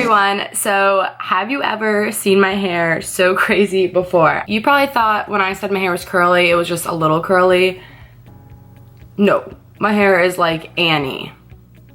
everyone. So have you ever seen my hair so crazy before? You probably thought when I said my hair was curly, it was just a little curly. No, my hair is like Annie.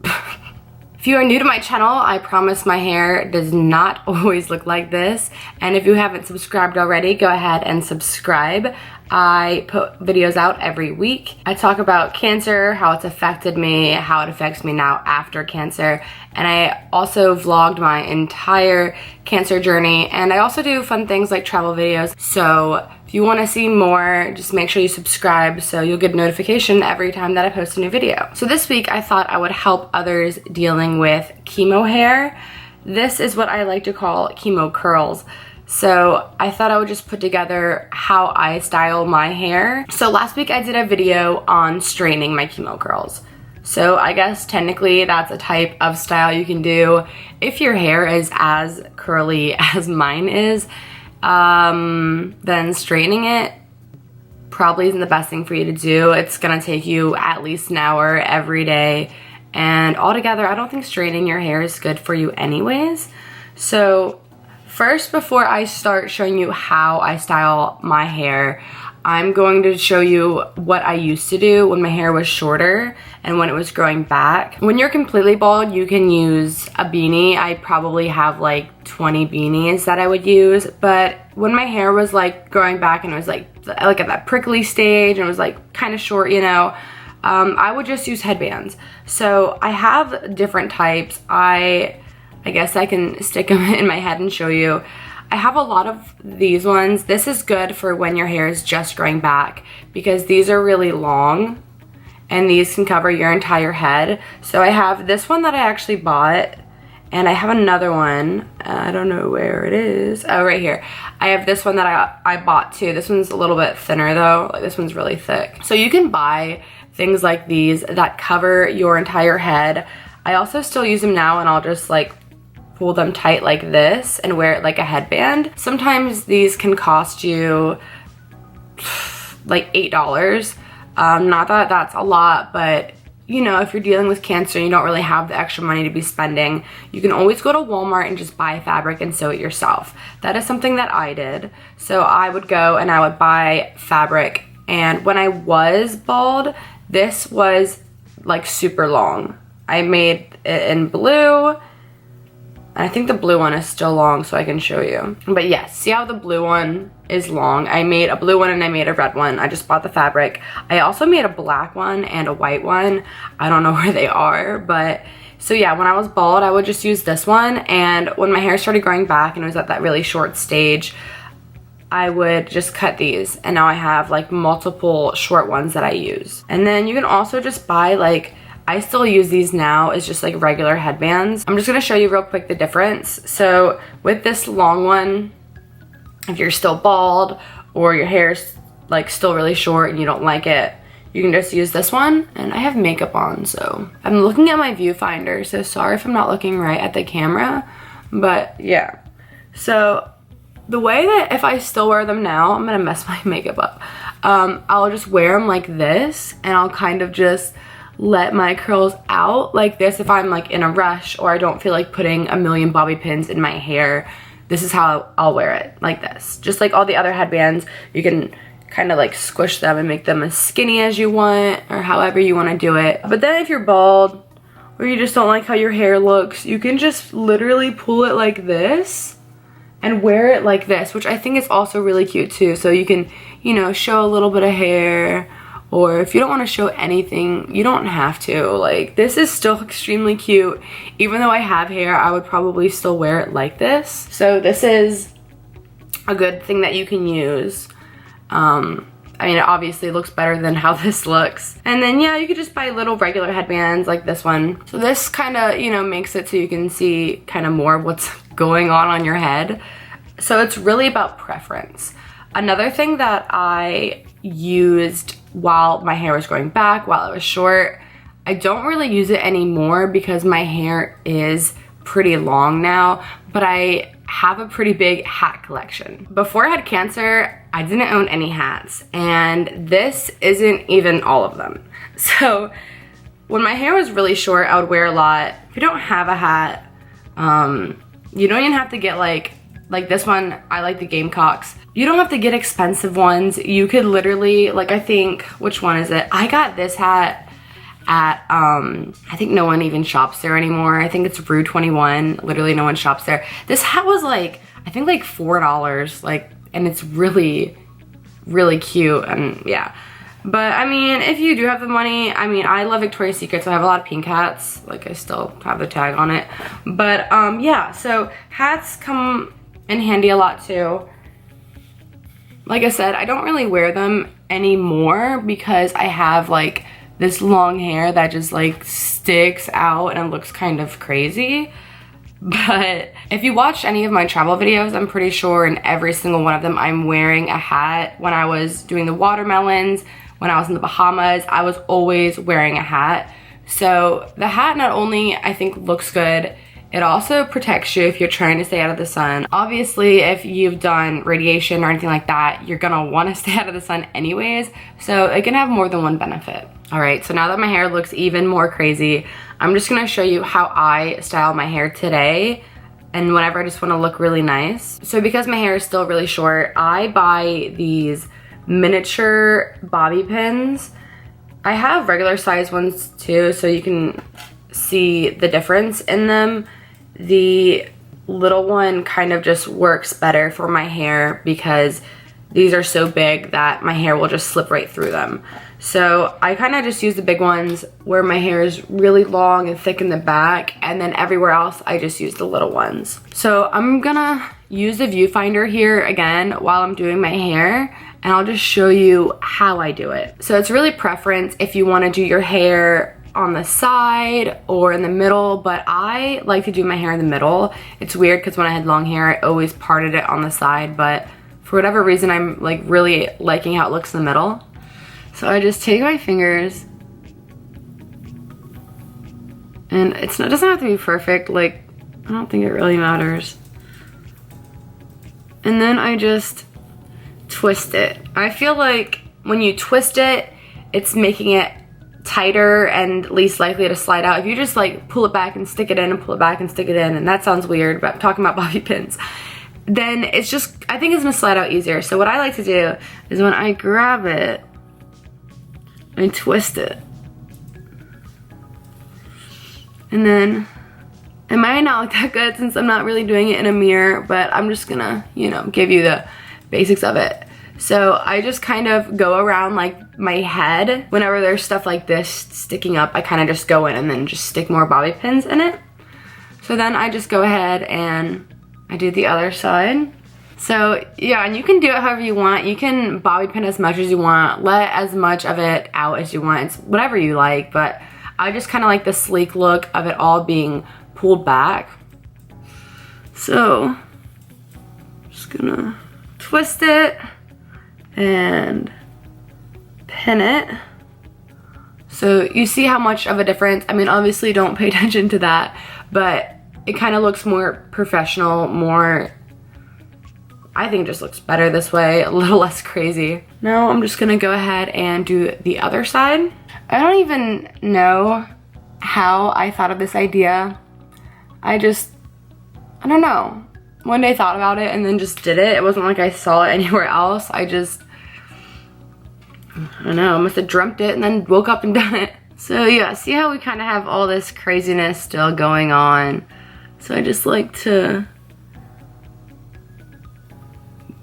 If you are new to my channel, I promise my hair does not always look like this. And if you haven't subscribed already, go ahead and subscribe. I put videos out every week. I talk about cancer, how it's affected me, how it affects me now after cancer. And I also vlogged my entire cancer journey. And I also do fun things like travel videos. So if you want to see more, just make sure you subscribe so you'll get a notification every time that I post a new video. So this week I thought I would help others dealing with chemo hair. This is what I like to call chemo curls. So I thought I would just put together how I style my hair. So last week I did a video on straightening my chemo curls. So I guess technically that's a type of style you can do if your hair is as curly as mine is. Then straightening it probably isn't the best thing for you to do. It's gonna take you at least an hour every day. And altogether, I don't think straightening your hair is good for you anyways. So first, before I start showing you how I style my hair, I'm going to show you what I used to do when my hair was shorter and when it was growing back. When you're completely bald, you can use a beanie. I probably have like 20 beanies that I would use, but when my hair was like growing back and it was like at that prickly stage and it was like kind of short, you know, I would just use headbands. So I have different types. I guess I can stick them in my head and show you. I have a lot of these ones. This is good for when your hair is just growing back because these are really long and these can cover your entire head. So I have this one that I actually bought and I have another one. I don't know where it is. Oh, right here. I have this one that I bought too. This one's a little bit thinner though. Like this one's really thick. So you can buy things like these that cover your entire head. I also still use them now and I'll just like pull them tight like this and wear it like a headband. Sometimes these can cost you like $8. Not that that's a lot, but you know, if you're dealing with cancer and you don't really have the extra money to be spending, you can always go to Walmart and just buy fabric and sew it yourself. That is something that I did. So I would go and I would buy fabric, and when I was bald, this was like super long. I made it in blue. I think the blue one is still long, so I can show you. But yes, see how the blue one is long? I made a blue one and I made a red one. I just bought the fabric. I also made a black one and a white one. I don't know where they are, but so yeah, when I was bald, I would just use this one. And when my hair started growing back and it was at that really short stage, I would just cut these. And now I have like multiple short ones that I use. And then you can also just buy like, I still use these now as just like regular headbands. I'm just gonna show you real quick the difference. So with this long one, if you're still bald or your hair's like still really short and you don't like it, you can just use this one. And I have makeup on, so I'm looking at my viewfinder, so sorry if I'm not looking right at the camera, but yeah. So the way that if I still wear them now, I'm gonna mess my makeup up. I'll just wear them like this and I'll kind of just let my curls out like this if I'm like in a rush or I don't feel like putting a million bobby pins in my hair. This is how I'll wear it, like this. Just like all the other headbands, you can kind of like squish them and make them as skinny as you want or however you want to do it. But then if you're bald or you just don't like how your hair looks, you can just literally pull it like this and wear it like this, which I think is also really cute too. So you can, you know, show a little bit of hair. Or if you don't want to show anything, you don't have to. Like, this is still extremely cute. Even though I have hair, I would probably still wear it like this. So this is a good thing that you can use. I mean, it obviously looks better than how this looks. And then, yeah, you could just buy little regular headbands like this one. So this kind of, you know, makes it so you can see kind of more of what's going on your head. So it's really about preference. Another thing that I used while my hair was growing back, while it was short, I don't really use it anymore because my hair is pretty long now, but I have a pretty big hat collection. Before I had cancer, I didn't own any hats, and this isn't even all of them. So when my hair was really short, I would wear a lot. If you don't have a hat, You don't even have to get like this one. I like the Gamecocks. You don't have to get expensive ones. You could literally, like, I think, which one is it? I got this hat at, I think no one even shops there anymore. I think it's Rue 21. Literally no one shops there. This hat was like, I think like $4, like, and it's really, really cute, and yeah. But I mean, if you do have the money, I mean, I love Victoria's Secret, so I have a lot of pink hats. Like, I still have the tag on it. But yeah, so hats come in handy a lot too. Like I said, I don't really wear them anymore because I have like this long hair that just like sticks out and it looks kind of crazy. But if you watched any of my travel videos, I'm pretty sure in every single one of them I'm wearing a hat. When I was doing the watermelons, when I was in the Bahamas, I was always wearing a hat. So the hat not only, I think, looks good, it also protects you if you're trying to stay out of the sun. Obviously, if you've done radiation or anything like that, you're gonna wanna stay out of the sun anyways. So it can have more than one benefit. All right, so now that my hair looks even more crazy, I'm just gonna show you how I style my hair today and whenever I just wanna look really nice. So because my hair is still really short, I buy these miniature bobby pins. I have regular size ones too, so you can see the difference in them. The little one kind of just works better for my hair because these are so big that my hair will just slip right through them. So I kind of just use the big ones where my hair is really long and thick in the back, and then everywhere else I just use the little ones. So I'm gonna use the viewfinder here again while I'm doing my hair, and I'll just show you how I do it. So it's really preference if you want to do your hair on the side or in the middle, but I like to do my hair in the middle. It's weird because when I had long hair, I always parted it on the side, but for whatever reason, I'm like really liking how it looks in the middle. So I just take my fingers, and it doesn't have to be perfect. Like, I don't think it really matters. And then I just twist it. I feel like when you twist it, it's making it tighter and least likely to slide out. If you just like pull it back and stick it in and pull it back and stick it in, and that sounds weird, but I'm talking about bobby pins, then it's just, I think it's gonna slide out easier. So what I like to do is when I grab it and twist it, and then it might not look that good since I'm not really doing it in a mirror, but I'm just gonna, you know, give you the basics of it. So I just kind of go around like my head. Whenever there's stuff like this sticking up, I kind of just go in and then just stick more bobby pins in it. So then I just go ahead and I do the other side. So yeah, and you can do it however you want. You can bobby pin as much as you want, let as much of it out as you want. It's whatever you like, but I just kind of like the sleek look of it all being pulled back. So just gonna twist it and pin it. So you see how much of a difference, I mean, obviously don't pay attention to that, but it kind of looks more professional, more, I think it just looks better this way, a little less crazy. Now I'm just gonna go ahead and do the other side. I don't even know how I thought of this idea. I don't know. One day I thought about it and then just did it. It wasn't like I saw it anywhere else. I don't know, I must have dreamt it and then woke up and done it. So yeah, see how we kind of have all this craziness still going on. So I just like to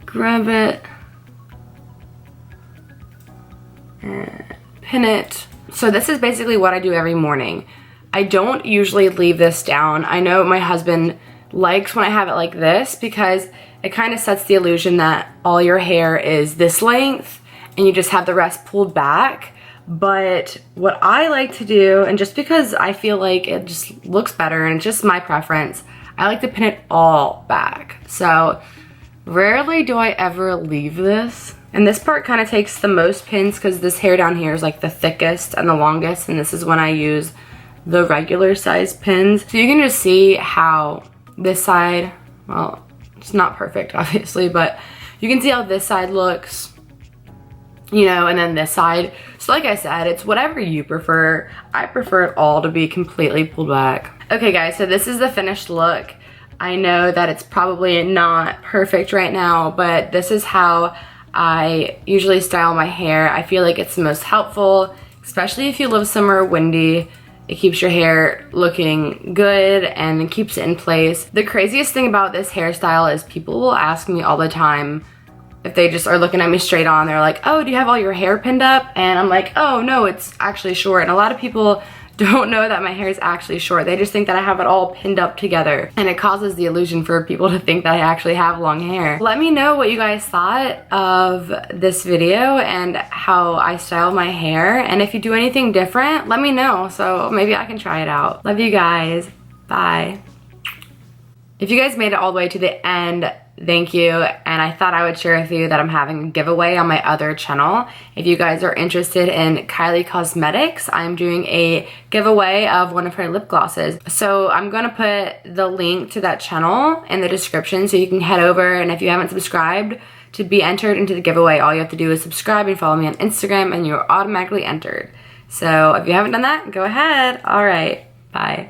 grab it and pin it. So this is basically what I do every morning. I don't usually leave this down. I know my husband likes when I have it like this because it kind of sets the illusion that all your hair is this length and you just have the rest pulled back. But what I like to do, and just because I feel like it just looks better and it's just my preference, I like to pin it all back. So rarely do I ever leave this. And this part kind of takes the most pins because this hair down here is like the thickest and the longest, and this is when I use the regular size pins. So you can just see how this side, well, it's not perfect obviously, but you can see how this side looks, you know, and then this side. So like I said, it's whatever you prefer. I prefer it all to be completely pulled back. Okay guys, so this is the finished look. I know that it's probably not perfect right now, but this is how I usually style my hair. I feel like it's the most helpful, especially if you live somewhere windy. It keeps your hair looking good and it keeps it in place. The craziest thing about this hairstyle is people will ask me all the time, if they just are looking at me straight on, they're like, oh, do you have all your hair pinned up? And I'm like, oh no, it's actually short. And a lot of people don't know that my hair is actually short. They just think that I have it all pinned up together, and it causes the illusion for people to think that I actually have long hair. Let me know what you guys thought of this video and how I style my hair, and if you do anything different, let me know so maybe I can try it out. Love you guys. Bye. If you guys made it all the way to the end, thank you, and I thought I would share with you that I'm having a giveaway on my other channel. If you guys are interested in Kylie Cosmetics, I'm doing a giveaway of one of her lip glosses. So I'm gonna put the link to that channel in the description so you can head over, and if you haven't subscribed to be entered into the giveaway, all you have to do is subscribe and follow me on Instagram and you're automatically entered. So if you haven't done that, go ahead. All right, bye.